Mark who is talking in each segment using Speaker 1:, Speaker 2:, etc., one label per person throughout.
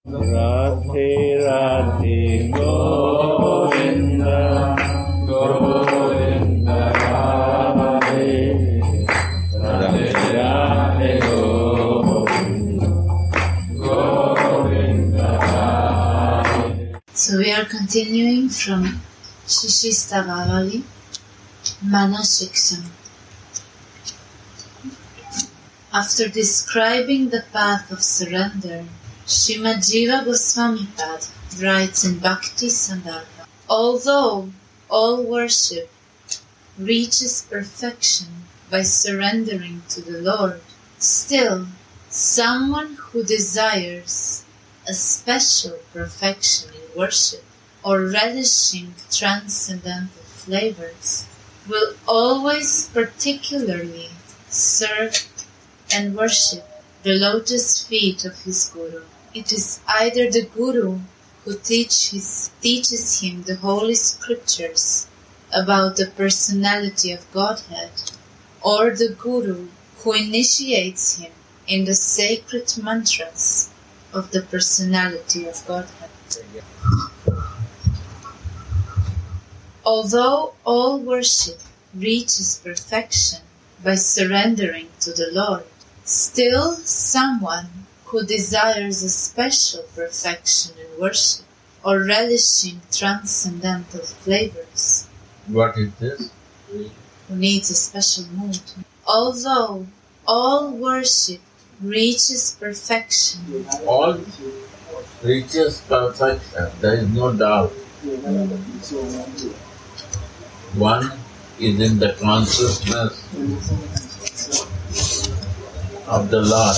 Speaker 1: Radhe Radhe Govinda Govinda Radhe Radhe Radhe Govinda Govinda Radhe.
Speaker 2: So we are continuing from Shishistavagali, Manah Siksha. After describing the path of surrender, Srimad Jiva Goswami Pad writes in Bhakti Sandarbha, although all worship reaches perfection by surrendering to the Lord, still someone who desires a special perfection in worship or relishing transcendental flavors will always particularly serve and worship the lotus feet of his Guru. It is either the Guru who teaches him the holy scriptures about the personality of Godhead, or the Guru who initiates him in the sacred mantras of the personality of Godhead. Although all worship reaches perfection by surrendering to the Lord, still someone who desires a special perfection in worship or relishing transcendental flavors.
Speaker 3: What is this?
Speaker 2: Who needs a special mood. Although all worship reaches perfection.
Speaker 3: All reaches perfection, there is no doubt. One is in the consciousness of the Lord.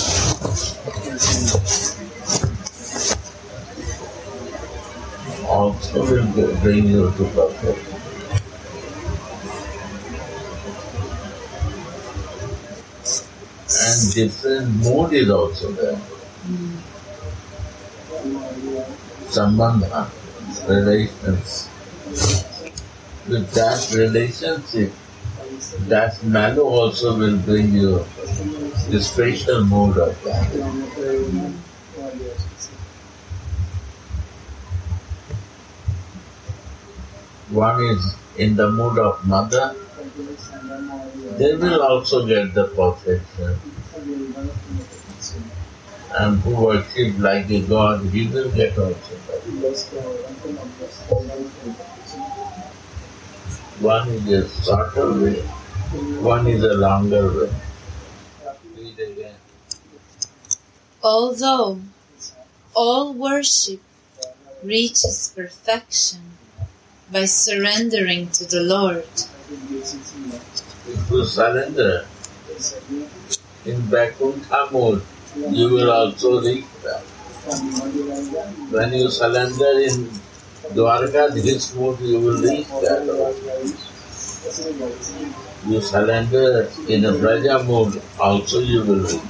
Speaker 3: Also will bring you to perfection. And different mood is also there. Sambandha, relations. With that relationship, that mellow also will bring you the special mood of that. One is in the mood of mother, they will also get the perfection. And who worship like a god, he will get also perfection. One is a shorter way, one is a longer way. Read again.
Speaker 2: Although all worship reaches perfection by surrendering to the Lord.
Speaker 3: If you surrender in Vaikuntha mode, you will also reach that. When you surrender in Dwarkadhish mode, you will reach that. You surrender in a Braja mode, also you will reach.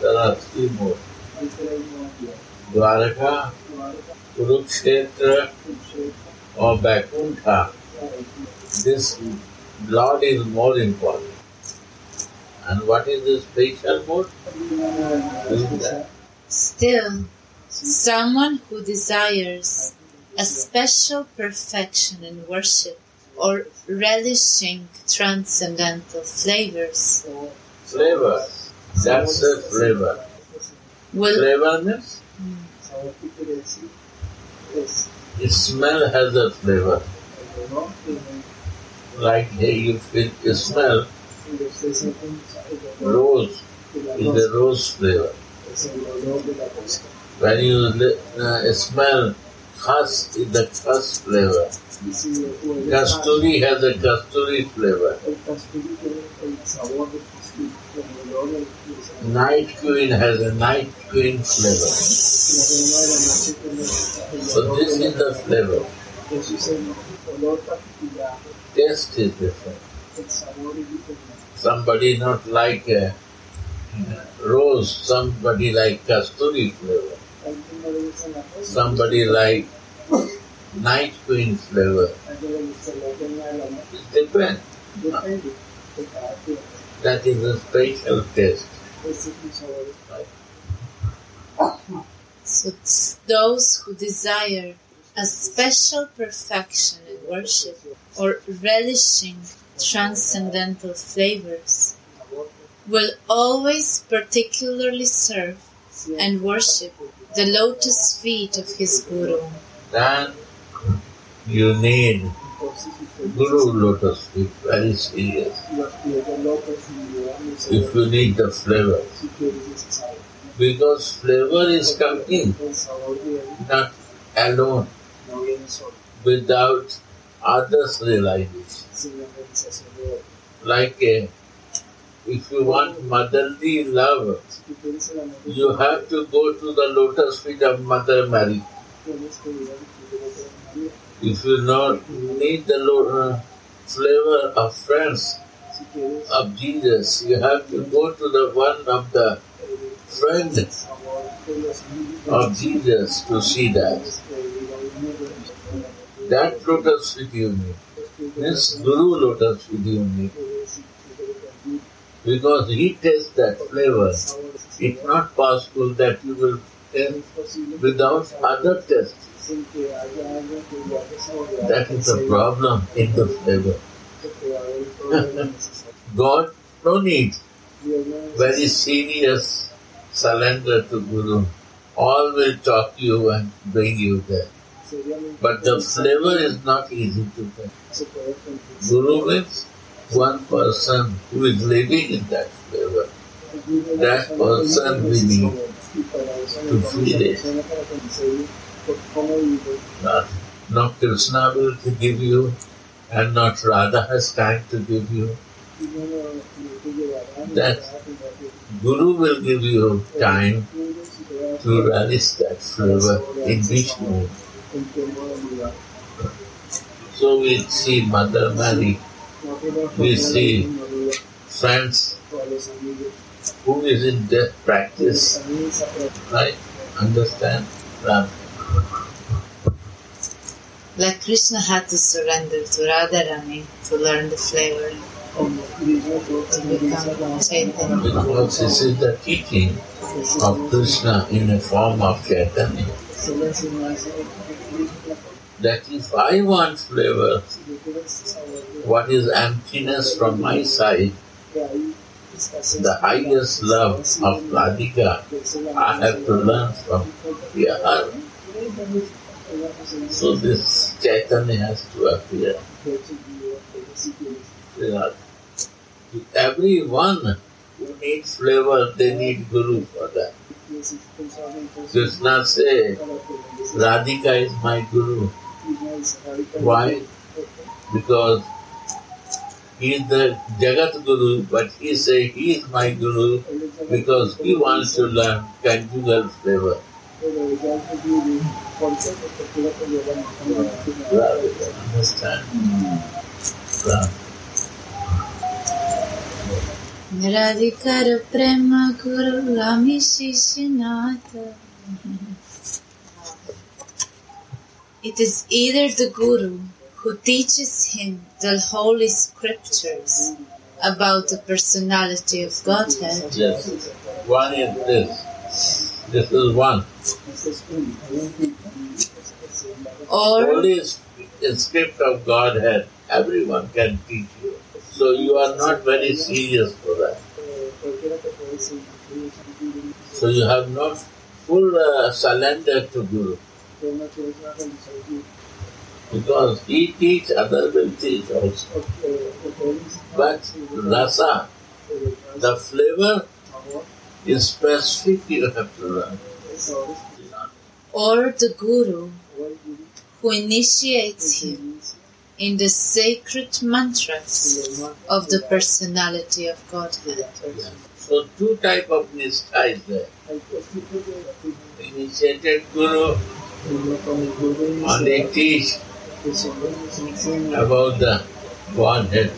Speaker 3: There are three modes. Dwarka, Kurukshetra or Vaikuntha. This Lord is more important. And what is the special mode?
Speaker 2: Still, someone who desires a special perfection in worship or relishing transcendental flavors.
Speaker 3: Flavor, that's a flavor. Flavor means? Smell has a flavor. Like you feel smell, rose is a rose flavor. When you smell khas is the khas flavor. Kasturi has a kasturi flavor. Night queen has a night queen flavor. So this is the flavor. Taste is different. Somebody not like rose, somebody like kasturi flavor. Somebody like night queen flavor. It depends. That is a special taste.
Speaker 2: So those who desire a special perfection in worship or relishing transcendental flavors will always particularly serve and worship the lotus feet of his Guru.
Speaker 3: Then you need Guru lotus feet, very serious. If you need the flavor. Because flavor is coming not alone, without others realizing. Like if you want motherly love, you have to go to the lotus feet of Mother Mary. If you need the flavor of friends of Jesus, you have to go to the one of the friend of Jesus to see that. That lotus feet you need. This Guru lotus feet you need. Because he tastes that flavor. It's not possible that you will taste without other taste. That is the problem in the flavor. God, no need. Very serious surrender to Guru. All will talk you and bring you there. But the flavor is not easy to get. Guru means one person who is living in that flavor. That person we need to feel it. Not Krishna will give you, and not Radha has time to give you. That Guru will give you time to relish that flavor in Vishnu. So we see Mother Mary, we see friends who is in death practice, right? Understand? Ram.
Speaker 2: Like Krishna had to surrender to Radharani to learn the flavor, to become Chaitanya.
Speaker 3: Because this is the teaching of Krishna in a form of Chaitanya. That if I want flavor, what is emptiness from my side, the highest love of Radhika, I have to learn from here. So this Chaitanya has to appear. Everyone who needs flavor, they need Guru for that. Krishna say, Radhika is my Guru. Why? Because he is the Jagat Guru, but he say he is my Guru because he wants to learn conjugal flavor. Understand?
Speaker 2: Radhikar prema guru ami shishinata. It is either the Guru who teaches him the holy scriptures about the personality of Godhead.
Speaker 3: Yes. One is this. This is one.
Speaker 2: Or
Speaker 3: Holy script of Godhead, everyone can teach you. So you are not very serious for that. So you have not full surrender to Guru. Because he teach, others will teach also. But rasa, the flavor is specific, you have to learn.
Speaker 2: or the Guru who initiates him in the sacred mantras of the personality of Godhead.
Speaker 3: So two type of nistha is there. Initiated Guru, and they teach about the Godhead,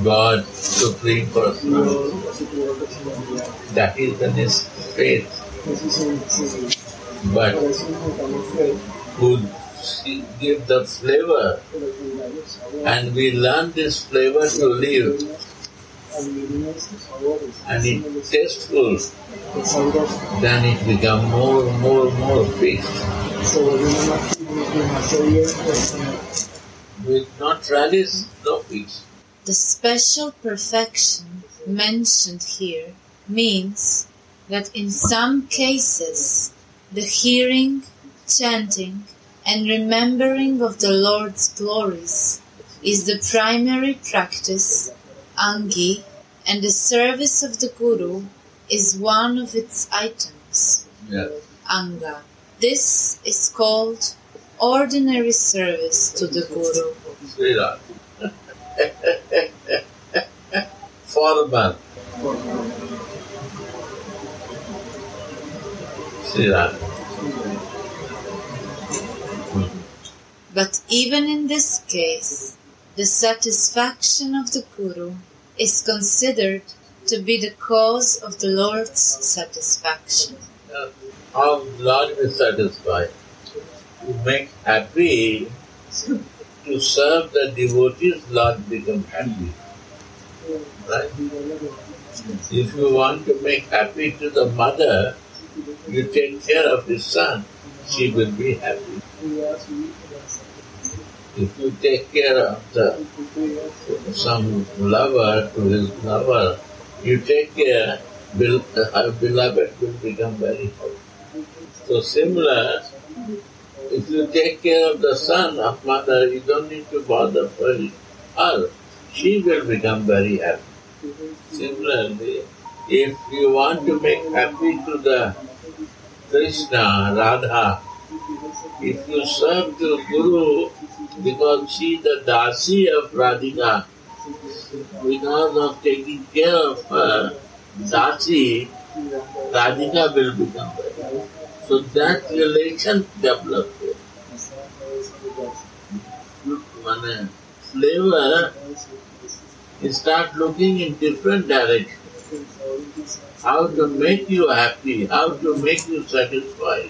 Speaker 3: God, Supreme Personality. That is the faith. But who give the flavor, and we learn this flavor to live. and it's tasteful, then it becomes more fixed. With not relish, no fix.
Speaker 2: The special perfection mentioned here means that in some cases the hearing, chanting, and remembering of the Lord's glories is the primary practice, Angi, and the service of the Guru is one of its items, Anga. This is called ordinary service to the Guru.
Speaker 3: Srila. Formal. Srila.
Speaker 2: But even in this case, the satisfaction of the Guru is considered to be the cause of the Lord's satisfaction.
Speaker 3: How Lord is satisfied? To make happy, to serve the devotees, Lord becomes happy. Right? If you want to make happy to the mother, you take care of his son, she will be happy. If you take care of some lover to his lover, you take care, her beloved will become very happy. So similar, if you take care of the son of mother, you don't need to bother for her. She will become very happy. Similarly, if you want to make happy to the Krishna, Radha, if you serve to Guru, because she is the Dasi of Radhika, because of taking care of her, Dasi, Radhika will become very happy. So that relation develops. Manah, Flavour, you start looking in different directions. How to make you happy, how to make you satisfied.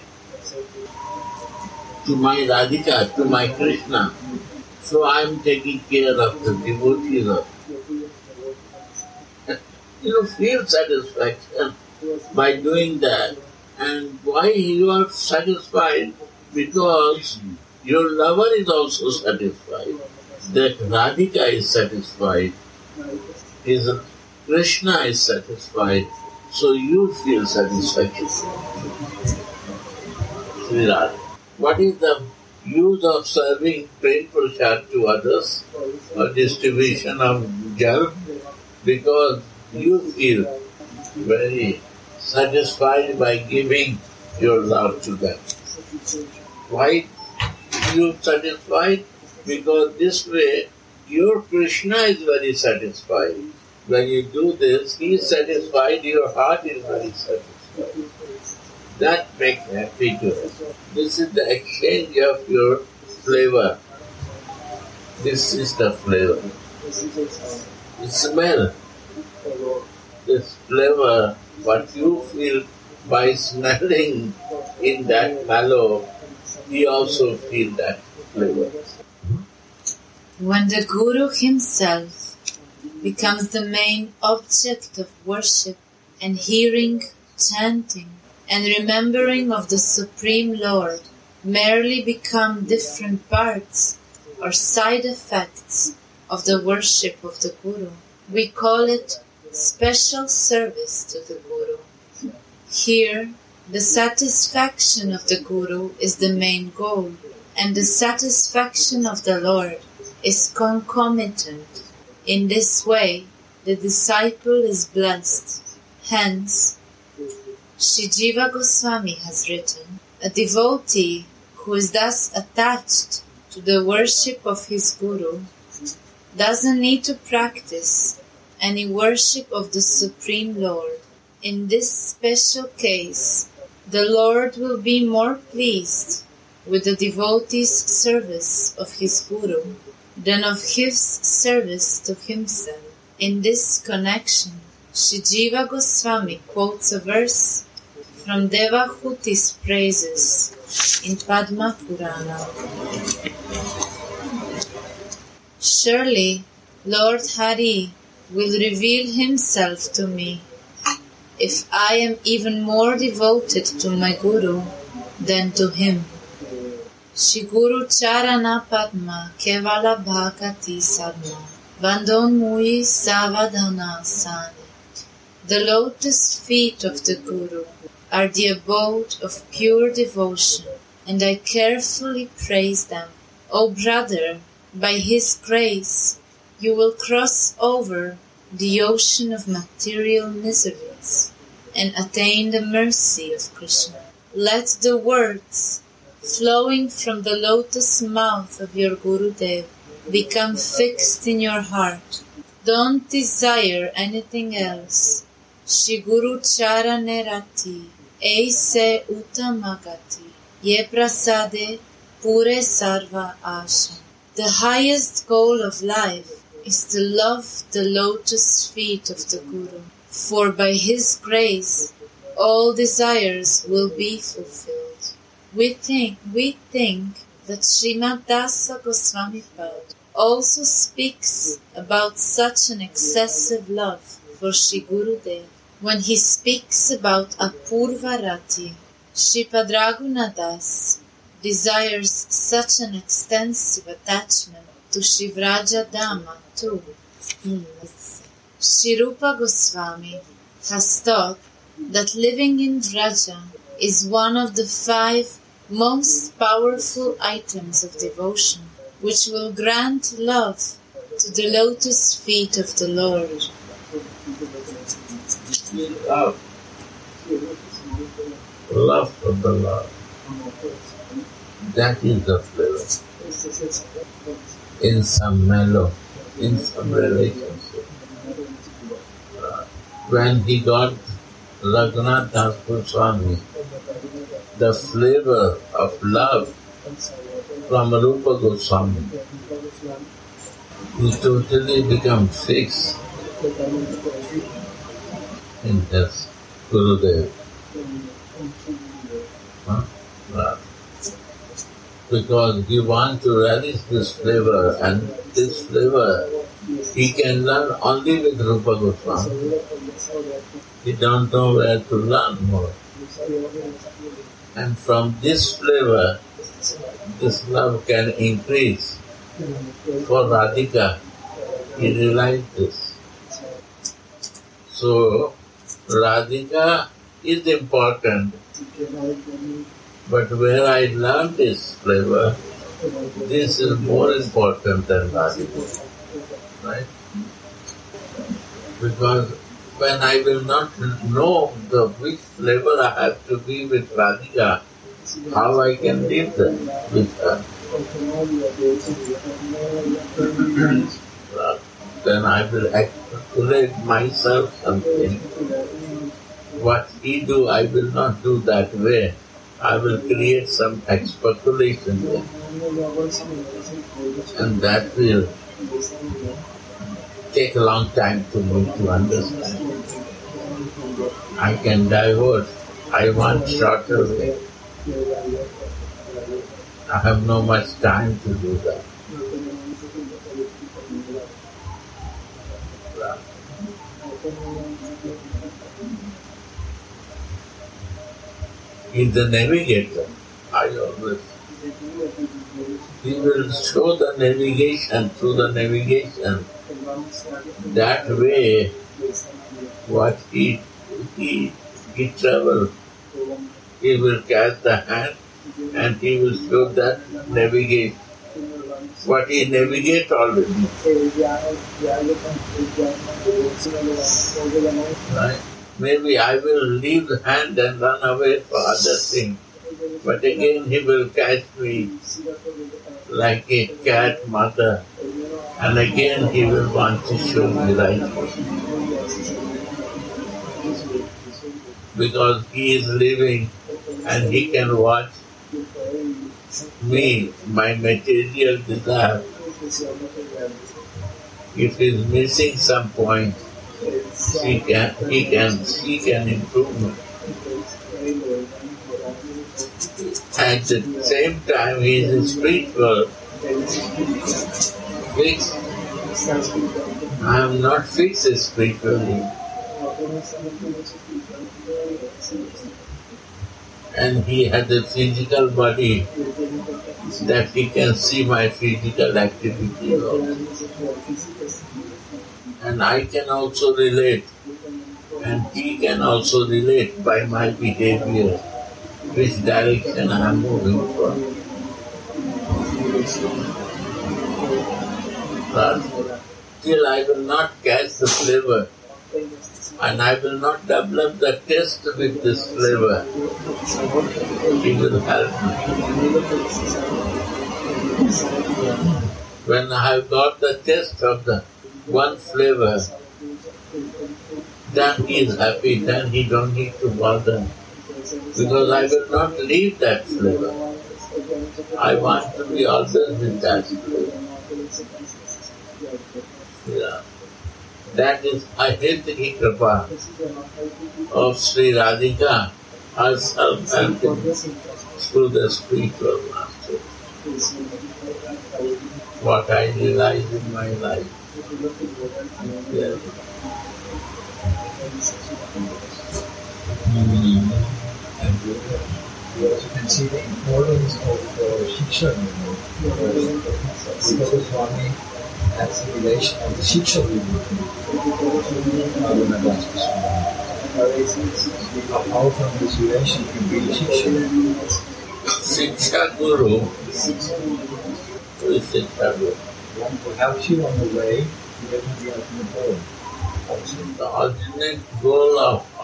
Speaker 3: To my Radhika, to my Krishna. So I am taking care of the devotees. You feel satisfaction by doing that. And why you are satisfied? Because your lover is also satisfied. That Radhika is satisfied. His Krishna is satisfied. So you feel satisfaction. Srila, what is the use of serving plain prasad to others or distribution of jal? Because you feel very satisfied by giving your love to them. Why you satisfied? Because this way your Krishna is very satisfied. When you do this, he is satisfied, your heart is very satisfied. That makes happy to us. This is the exchange of your flavor. This is the flavor. The smell. This flavor, what you feel by smelling in that mallow, we also feel that flavor.
Speaker 2: When the Guru himself becomes the main object of worship and hearing, chanting, and remembering of the Supreme Lord merely become different parts or side effects of the worship of the Guru, we call it special service to the Guru. Here, the satisfaction of the Guru is the main goal, and the satisfaction of the Lord is concomitant. In this way, the disciple is blessed. Hence, Jiva Goswami has written, a devotee who is thus attached to the worship of his Guru doesn't need to practice any worship of the Supreme Lord. In this special case, the Lord will be more pleased with the devotee's service of his Guru than of his service to himself. In this connection, Jiva Goswami quotes a verse from Devahuti's praises in Padma Purana. Surely, Lord Hari will reveal himself to me. If I am even more devoted to my Guru than to him. Shri Guru Charana Padma Kevala Bhakati Sadma Vandon Mui Savadhana Sani. The lotus feet of the Guru are the abode of pure devotion, and I carefully praise them. O brother, by his grace, you will cross over the ocean of material miseries and attain the mercy of Krishna. Let the words flowing from the lotus mouth of your Gurudev become fixed in your heart. Don't desire anything else. Shri Guru Charane Rati, Eise Uttamagati, Ye Prasade Pure Sarva Asha. The highest goal of life is to love the lotus feet of the Guru, for by his grace all desires will be fulfilled. We think that Srimad Dasa Goswami Pad also speaks about such an excessive love for Shri Gurudev. When he speaks about Apurva Rati, Shripad Raghunadas desires such an extensive attachment to Shri Vraja Dama too. Shri Rupa Goswami has taught that living in Vraja is one of the 5 most powerful items of devotion, which will grant love to the lotus feet of the Lord.
Speaker 3: Love for the Lord. That is the flavor. In some mellow, in some relationship. When he got Raghunath Das Goswami, the flavor of love from Rupa Goswami, he totally became fixed in his Gurudev. Because he wants to relish this flavor, and this flavor he can learn only with Rupa Goswami. He don't know where to learn more. And from this flavor, this love can increase. For Radhika, he realized this. So, Radhika is important, but where I learned this flavor, this is more important than Radhika. Right? Because when I will not know the which flavor I have to be with Radhika, how I can live with her? Then I will articulate myself something. What he do, I will not do that way. I will create some speculation there. And that will take a long time to me to understand. I can divert. I want shorter way. I have no much time to do that. In the navigator, I always, he will show the navigation through the navigation. That way, what he travels, he will catch the hand and he will show that navigate. What he navigates already. Right? Maybe I will leave the hand and run away for other things. But again he will catch me like a cat mother. And again he will want to show me right. Because he is living and he can watch me, my material desire. If he is missing some point, he can seek an improvement. At the same time, he is spiritual. I am not fixed spiritually. And he has a physical body that he can see my physical activity also. And I can also relate. And he can also relate by my behavior, which direction I am moving from. But till I will not catch the flavor, and I will not develop the taste with this flavor, he will help me. When I have got the taste of the one flavor, then he is happy, then he don't need to bother. Because I will not leave that flavor. I want to be always with that flavor. Yeah. That is Ahitiki Kripa of Sri Radhika herself and through the spiritual master. What I realize in my life. Yes.
Speaker 4: And we also can see the importance of Siksha. Because Swami has a relation of the Siksha how powerful this relation can be Siksha.
Speaker 3: Siksha Guru. Who is Siksha Guru?
Speaker 4: One who helps you on the way to get to the ultimate goal.
Speaker 3: The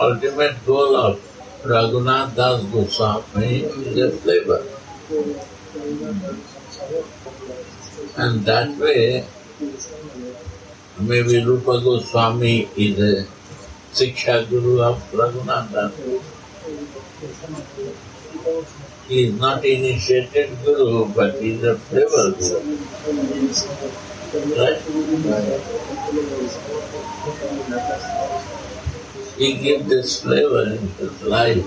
Speaker 3: ultimate goal of Raghunath Das Goswami is a flavor. And that way, maybe Rupa Goswami is a Siksha Guru of Raghunath Das. He is not initiated Guru, but he is a flavor Guru. Right? He gives this flavor in his life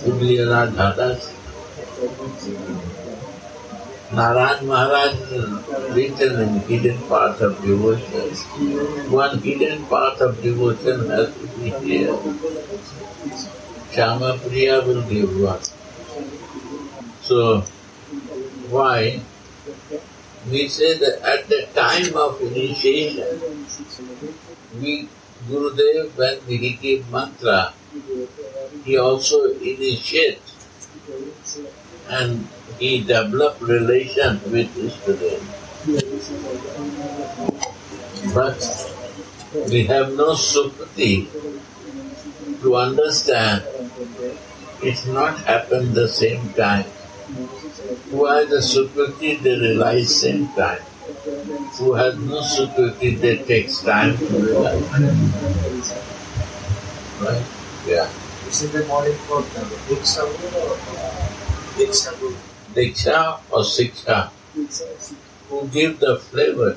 Speaker 3: to be a Radhadas. Narad Maharaj is written in hidden part of devotion. One hidden part of devotion has to be here. Shama Priya will give one. So, why? We say that at the time of initiation, Gurudev, when he gave mantra, he also initiates and he developed relation with student. But we have no sympathy to understand it's not happened the same time. Who has the sympathy, they realize same time. Who has no sympathy, they takes time to realize. Right? Yeah.
Speaker 4: Is it more important, Diksha or Diksha?
Speaker 3: Diksha or Siksha? Who give the flavor?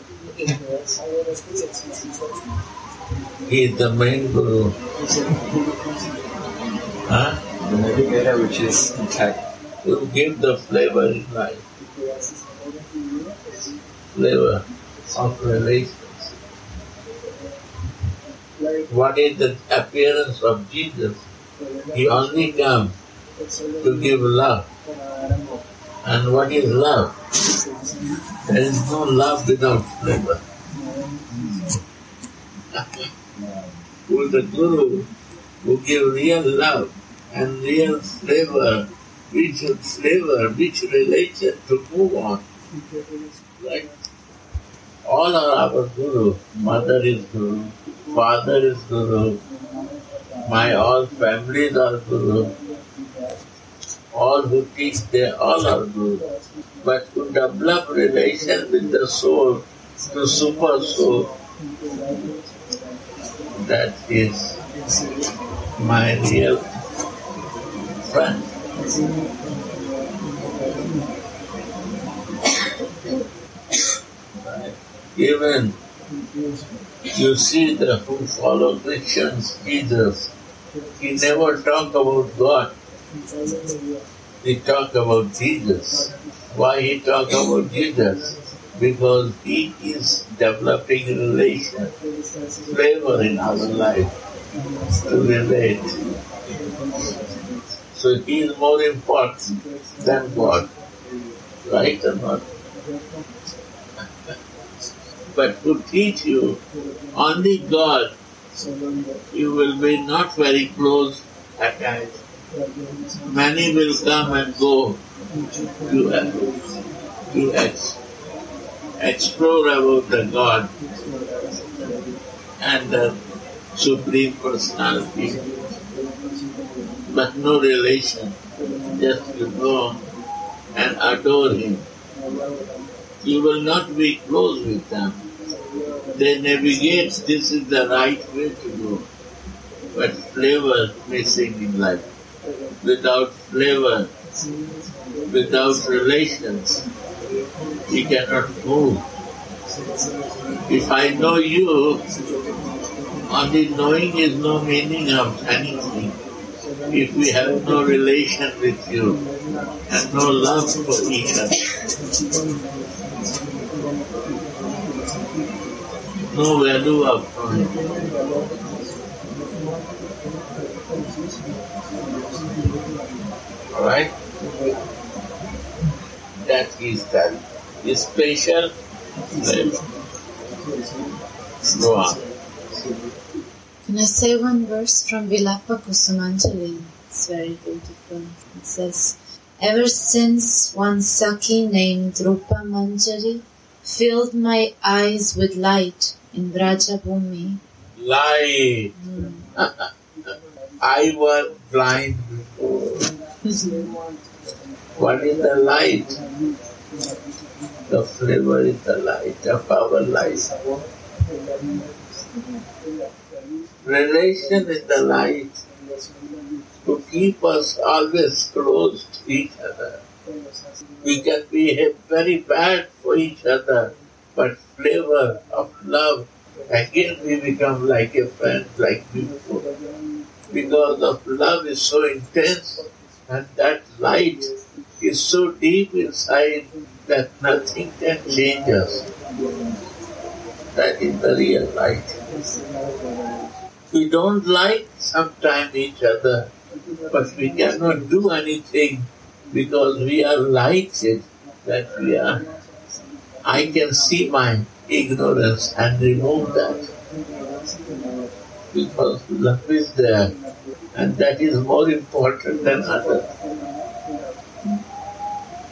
Speaker 3: He is the main Guru. Huh?
Speaker 4: The navigator which is intact.
Speaker 3: Who give the flavor in life? Flavor of relations. What is the appearance of Jesus? He only comes to give love. And what is love? There is no love without flavor. Who is the Guru who give real love and real flavor, which relation to move on. Right? All are our Guru. Mother is Guru, father is Guru, my all families are Guru. All who teach, they all are Guru. But to develop relation with the soul, to super soul, that is my real friend. Even you see the who follow Christians, Jesus, he never talk about God. He talk about Jesus. Why he talk about Jesus? because he is developing relation, flavor in our life to relate. So he is more important than God. Right or not? But to teach you only God, you will be not very close attached. Many will come and go. You explore about the God and the Supreme Personality, but no relation. Just you go and adore Him. You will not be close with them. They navigate, this is the right way to go. But flavor missing in life. Without flavor, without relations, you cannot move. If I know you, only knowing is no meaning of anything. If we have no relation with you and no love for each other, no value of knowing. Alright? That is that. Is special. Go on.
Speaker 2: Can I say one verse from Vilapa Kusumanjali? It's very beautiful. It says, ever since one Sakhi named Rupa Manjari filled my eyes with light in Vrajabhumi.
Speaker 3: Light. I was blind before. What is the light? The flavor is the light of our life. Relation is the light to keep us always close to each other. We can behave very bad for each other, but flavor of love, again we become like a friend, like before. Because of love is so intense and that light is so deep inside that nothing can change us. That is the real light. We don't like sometimes each other, but we cannot do anything because we are like it, that we are. I can see my ignorance and remove that because love is there, and that is more important than others.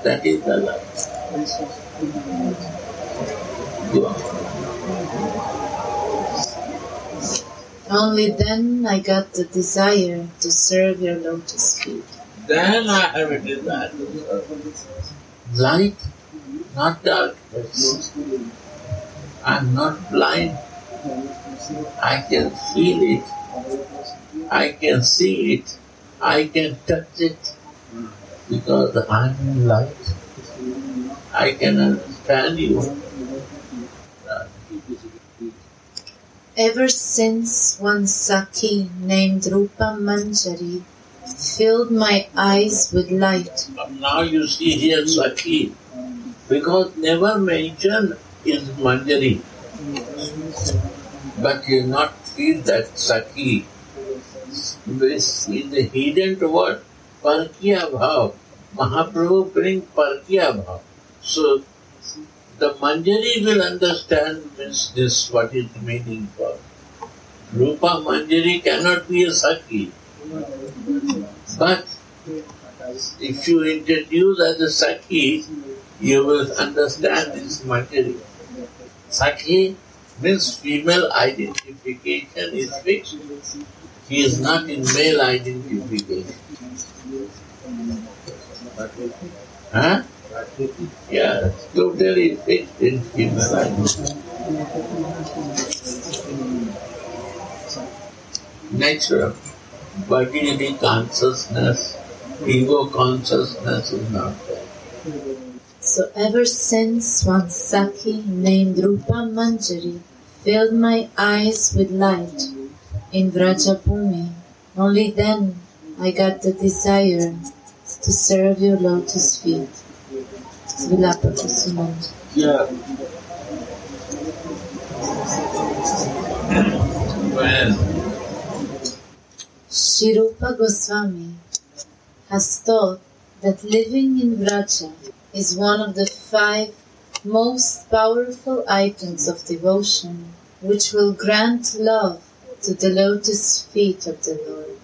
Speaker 3: That is the life. Go on.
Speaker 2: Only then I got the desire to serve your lotus feet.
Speaker 3: Then I have a desire to serve. Light, not darkness. I am not blind. I can feel it. I can see it. I can touch it. Because I am in light. I can understand you.
Speaker 2: Ever since one Sakhi named Rupa Manjari filled my eyes with light.
Speaker 3: Now you see here Sakhi, because never mentioned is Manjari. But you not feel that Sakhi. This is the hidden word, Parkya Bhav. Mahaprabhu bring Parkya Bhav. So, the Manjari will understand this what is the meaning for. Rupa Manjari cannot be a Sakhi. But if you introduce as a Sakhi, you will understand this Manjari. Sakhi means female identification is fixed. He is not in male identification. Huh? Yeah, totally fixed in female identity. Natural. Bodily consciousness, ego consciousness is not there.
Speaker 2: So ever since one Sakhi named Rupa Manjari filled my eyes with light in Vrajabhumi, only then I got the desire to serve your lotus feet. Vilapa Kusumanjali.
Speaker 3: Yeah. When
Speaker 2: Sri Rupa Goswami has taught that living in Vraja is one of the 5 most powerful items of devotion, which will grant love to the lotus feet of the Lord.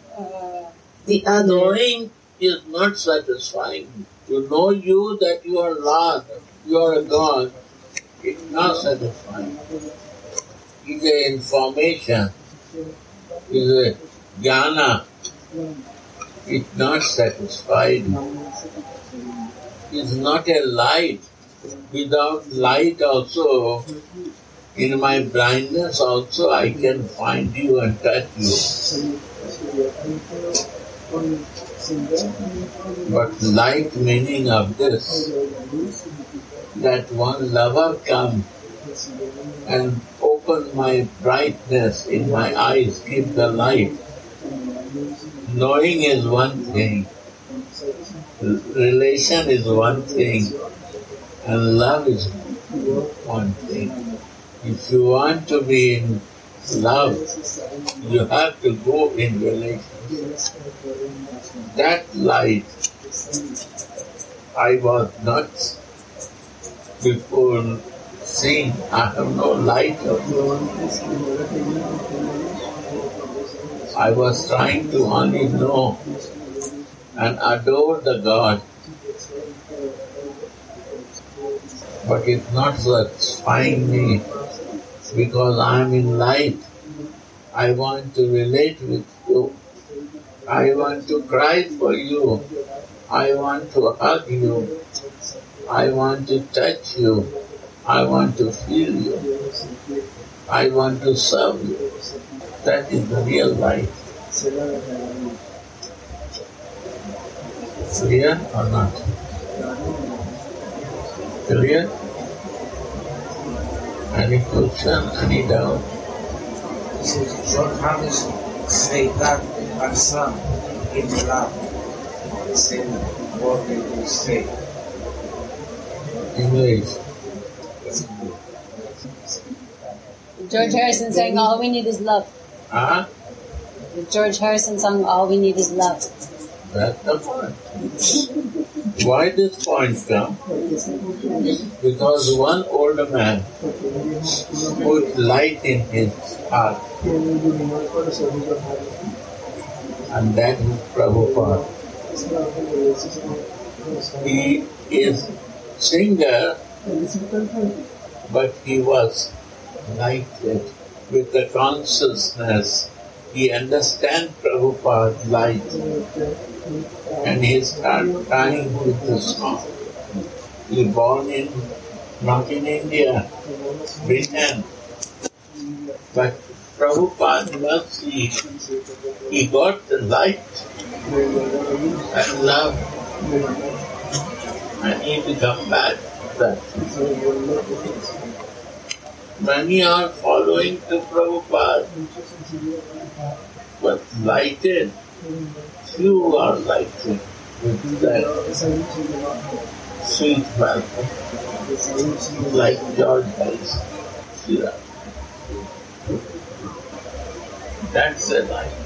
Speaker 2: The other,
Speaker 3: knowing is not satisfying. To know you that you are Lord, you are a God, it's not satisfying. It's an information, it's a jnana. It's not satisfied. It's not a light. Without light also, in my blindness also, I can find you and touch you. But light meaning of this, that one lover come and open my brightness in my eyes, give the light. Knowing is one thing, relation is one thing, and love is one thing. If you want to be in love, you have to go in relation. That light, I was not before seeing, I have no light of it. I was trying to only know and adore the God, but it's not satisfying me because I am in light. I want to relate with you. I want to cry for you. I want to hug you. I want to touch you. I want to feel you. I want to serve you. That is the real life. Clear or not? Clear? Any question, any doubt?
Speaker 5: How does say that and some in love? Same what they will say.
Speaker 3: English.
Speaker 6: George Harrison sang All We Need Is Love.
Speaker 3: Ah,
Speaker 6: George Harrison sung All We Need Is Love.
Speaker 3: that's the point. Why this point come? Because one older man put light in his heart, and that is Prabhupada. He is singer, but he was lighted with the consciousness. He understands Prabhupada's light, and he started trying with the song. He was born not in India, Britain, but Prabhupada loves he got the light and love, and he become back. Many are following to Prabhupada, but lighted, few are lighted with that sweet welcome, like George Harrison. See that? That's the light.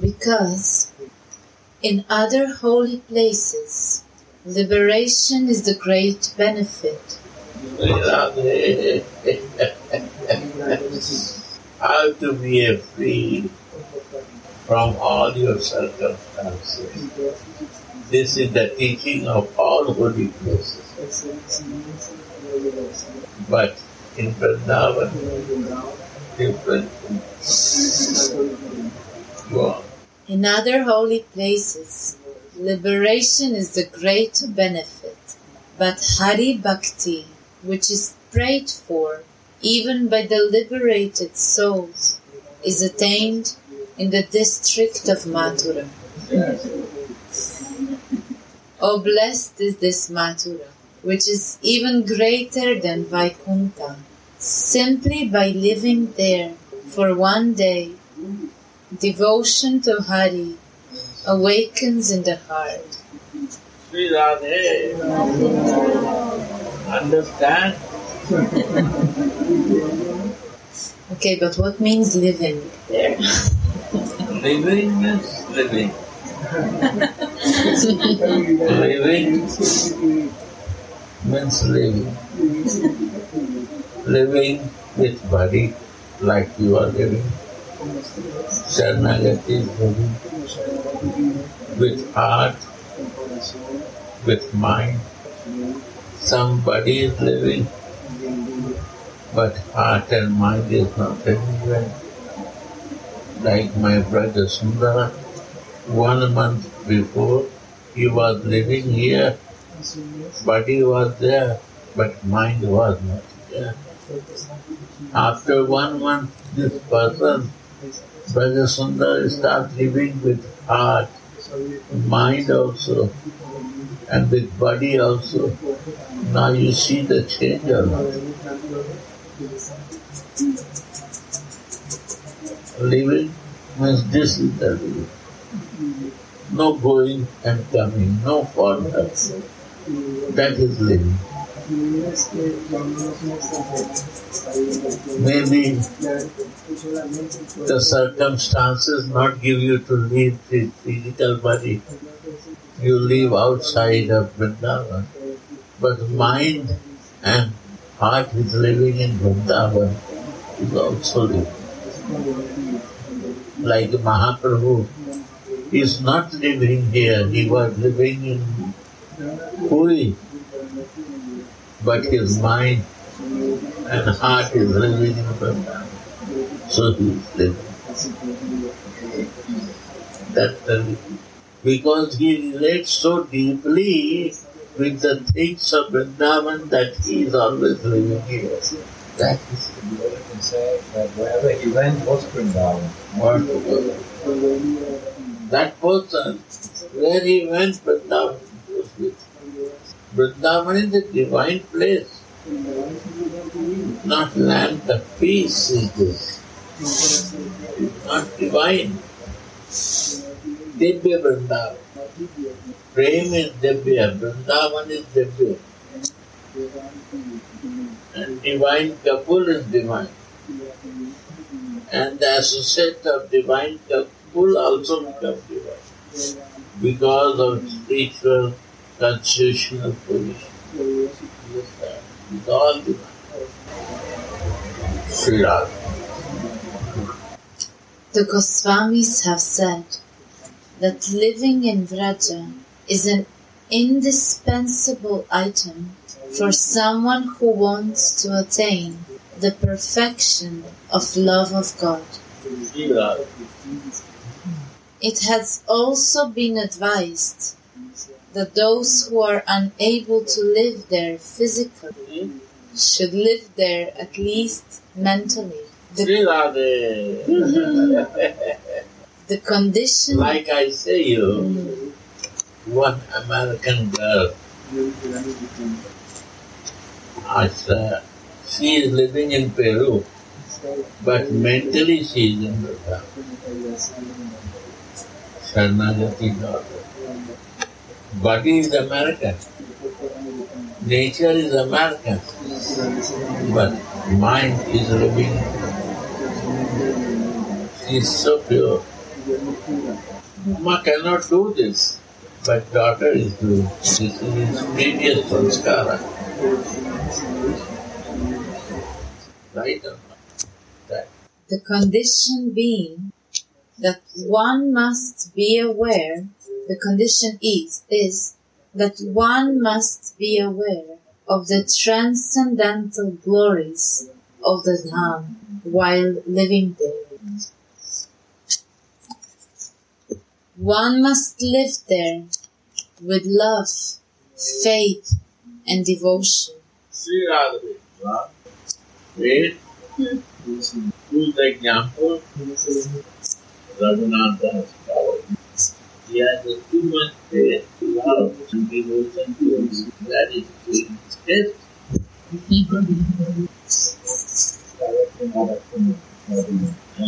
Speaker 2: because in other holy places, liberation is the great benefit.
Speaker 3: How to be free from all your circumstances. This is the teaching of all holy places. But in Vrindavan, different. Go on.
Speaker 2: In other holy places, liberation is the great benefit, but Hari Bhakti, which is prayed for even by the liberated souls, is attained in the district of Mathura. Oh, blessed is this Mathura, which is even greater than Vaikuntha. Simply by living there for one day, devotion to Hari awakens in the heart.
Speaker 3: Sri Radhe. Understand?
Speaker 2: Okay, but what means living there?
Speaker 3: Living is living. Living means living. Living with body like you are living. Sharanagati is living with heart, with mind. Somebody is living, but heart and mind is not anywhere. Like my brother Sundara, 1 month before he was living here, body was there, but mind was not there. After 1 month, this person, Brother Sundar, starts living with heart, mind also, and with body also. Now you see the change or not? Living means this is the living. No going and coming, no forward. That is living. Maybe the circumstances not give you to leave the physical body. You live outside of Vrindavan. But mind and heart is living in Vrindavan, is also living. Like Mahaprabhu is not living here, he was living in Puri. But his mind and heart is living in Vrindavan. So he is living. That's the living. Because he relates so deeply with the things of Vrindavan that he is always living here. That is
Speaker 4: You can say that wherever he went was Vrindavan.
Speaker 3: that person, where he went, Vrindavan was with him. Vrindavan is a divine place, not land of peace is this. It's not divine. Divya Vrindavan. Prem is Divya, Vrindavan is Divya. And divine couple is divine. And the associate of divine couple also becomes divine. Because of spiritual constitutional position. It's all divine. Sri Radha.
Speaker 2: The Goswamis have said that living in Vraja is an indispensable item for someone who wants to attain the perfection of love of God.
Speaker 3: Sri Radha.
Speaker 2: It has also been advised that those who are unable to live there physically should live there at least mentally.
Speaker 3: Sri Radha.
Speaker 2: The condition...
Speaker 3: Like I say you, one American girl, she is living in Peru, but mentally she is in Brazil. Sharanagati daughter. Body is American, nature is American, but mind is living. She is so pure. Mama cannot do this, but daughter is doing. This is his previous sanskara. Right or not? Right.
Speaker 2: The condition being that one must be aware, the condition is that one must be aware of the transcendental glories of the Dham while living there. One must live there with love, faith, and devotion.
Speaker 3: Sri Radha. Wait. Who's the example? Raghunatha has power. He has too much faith, love, and devotion to his. That is his test. And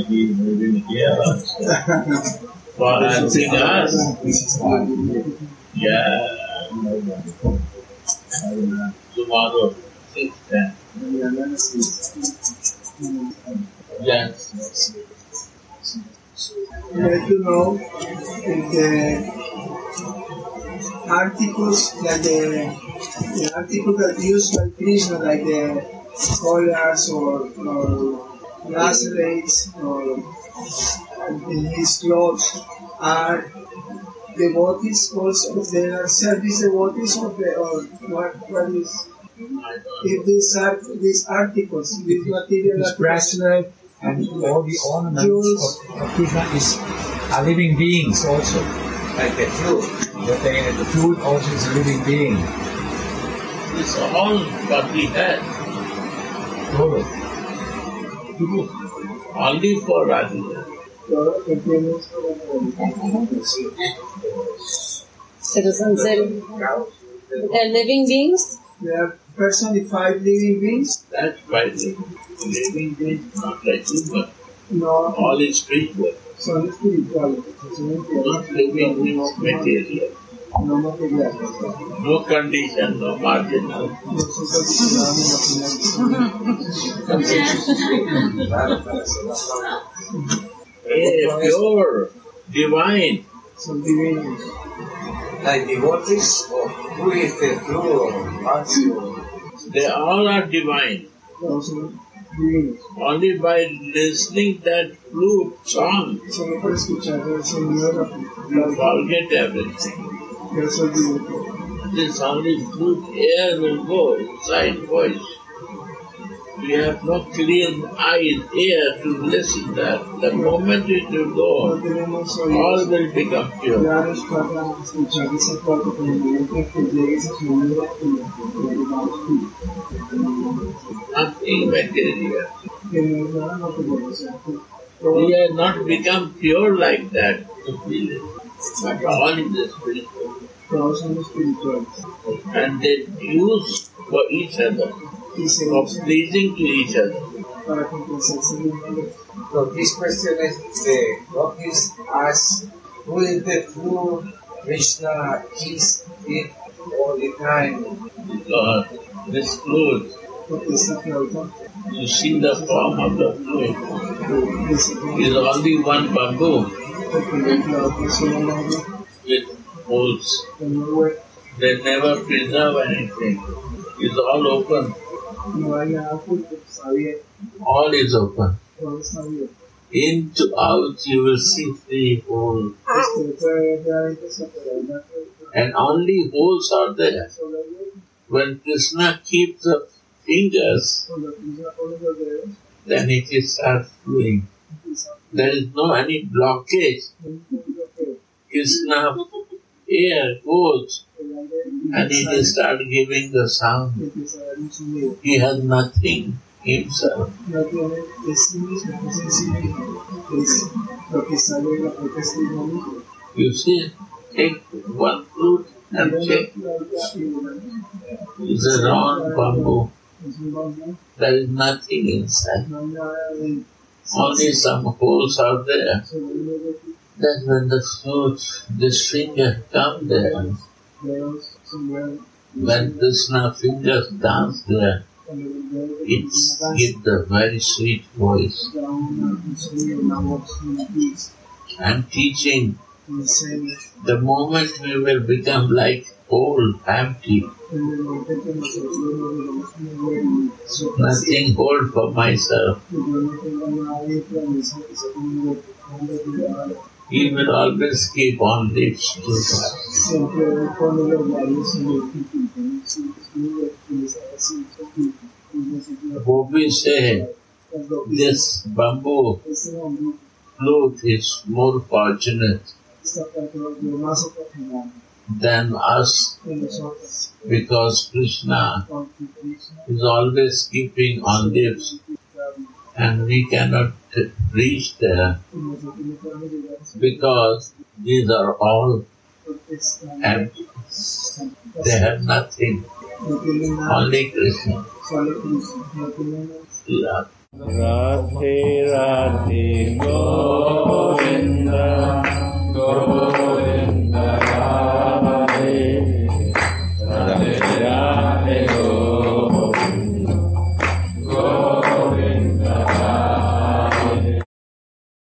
Speaker 3: he is living here also. For answering us. Yeah. Tomorrow, 6:10. Yes.
Speaker 7: I'd like to know if the articles, like the articles that used by Krishna, like the collars or bracelets or in his clothes, are devotees also? They are service devotees or what is? If these articles, these material
Speaker 4: This bracelet and all the ornaments of Krishna are living beings also.
Speaker 5: Like the flute.
Speaker 4: But the flute also is a living being.
Speaker 3: It's all what we had.
Speaker 4: Todo.
Speaker 3: Only for Radhika.
Speaker 6: Citizens, they're living beings?
Speaker 7: They are personified living beings?
Speaker 3: That's why living beings, not like human.
Speaker 7: No.
Speaker 3: All is spiritual.
Speaker 7: Son espirituales.
Speaker 3: Not living beings, material.
Speaker 7: No material.
Speaker 3: No condition, no marginal.
Speaker 7: No son
Speaker 3: Pure, divine.
Speaker 7: Son divinos.
Speaker 5: Like devotees, or who is the flute?
Speaker 3: They all are divine.
Speaker 7: No son divinos.
Speaker 3: Only by listening that flute song,
Speaker 7: Solo por escuchar el sonido de
Speaker 3: you forget everything.
Speaker 7: yo soy divino.
Speaker 3: This only flute air will go inside voice. We have no clean eyes, ear to listen that. The moment it will
Speaker 7: No
Speaker 3: go,
Speaker 7: tenemos
Speaker 3: all
Speaker 7: oídos
Speaker 3: will become pure.
Speaker 7: claros para escuchar esa parte, pero en el momento que llegue ese sonido y vamos
Speaker 3: Nothing material.
Speaker 7: que no es nada material. O sea,
Speaker 3: We have not become pure like that to feel it. But all is the spiritual.
Speaker 7: todos son espirituales.
Speaker 3: And they use for each other,
Speaker 7: Y se
Speaker 3: for
Speaker 7: usan
Speaker 3: pleasing to each other.
Speaker 7: para complacerse de uno.
Speaker 5: So this question is the devotees ask, who is the flute Krishna kiss it all the time?
Speaker 3: Because this flute,
Speaker 7: Porque esta flauta
Speaker 3: you see the form of the flute, is only one bamboo
Speaker 7: porque la flauta es una madre
Speaker 3: with holes.
Speaker 7: con un hueco,
Speaker 3: They never preserve anything. It's all open.
Speaker 7: no hay nada oculto, está abierto,
Speaker 3: All is open.
Speaker 7: todo está abierto.
Speaker 3: In to out you will see three holes.
Speaker 7: Usted puede ver realmente esa palabra
Speaker 3: And only holes are there.
Speaker 7: sobre el hueco,
Speaker 3: When Krishna keeps the fingers,
Speaker 7: cuando Krishna pone los dedos,
Speaker 3: then it is starts flowing.
Speaker 7: empieza
Speaker 3: There is no any blockage.
Speaker 7: un bloqueo.
Speaker 3: Krishna air goes
Speaker 7: El aire
Speaker 3: and he
Speaker 7: sale
Speaker 3: will start giving the
Speaker 7: y
Speaker 3: sound.
Speaker 7: empieza a dar un sonido.
Speaker 3: He has nothing himself.
Speaker 7: No tiene de sí mismo, es en sí mismo, es lo que sale de la propia sí mismo.
Speaker 3: You see, take one flute and check. It's a round bamboo.
Speaker 7: Es un bambú,
Speaker 3: There is nothing inside.
Speaker 7: no hay nada de
Speaker 3: Only some holes are there.
Speaker 7: solo un hueco,
Speaker 3: Then when the flute, this finger come there,
Speaker 7: dedos se mueven,
Speaker 3: when Krishna fingers dance there,
Speaker 7: cuando los dedos
Speaker 3: it gives the very sweet voice.
Speaker 7: da un sonido, una voz, una voz,
Speaker 3: And teaching,
Speaker 7: enseña.
Speaker 3: the moment we will become like old, empty,
Speaker 7: En el momento que nosotros nos vemos como hueco,
Speaker 3: nothing hold for myself,
Speaker 7: yo no tengo nada dentro de mí, que sea como un hueco,
Speaker 3: he will always keep on lips to that.
Speaker 7: siempre pone los labios en el piquito, en el hueco, y les hace así,
Speaker 3: What we say, this bamboo
Speaker 7: este bambú
Speaker 3: flute is more fortunate
Speaker 7: está más afortunado
Speaker 3: than us
Speaker 7: que nosotros,
Speaker 3: because Krishna
Speaker 7: porque Krishna
Speaker 3: is always keeping on lips and we cannot reach there
Speaker 7: y nosotros no podemos llegar a eso,
Speaker 3: because these are all
Speaker 7: porque están
Speaker 3: empty. They have nothing,
Speaker 7: no tienen nada,
Speaker 3: only Krishna.
Speaker 7: solo Krishna, no tienen nada.
Speaker 3: Yeah.
Speaker 1: Radhe Radhe Go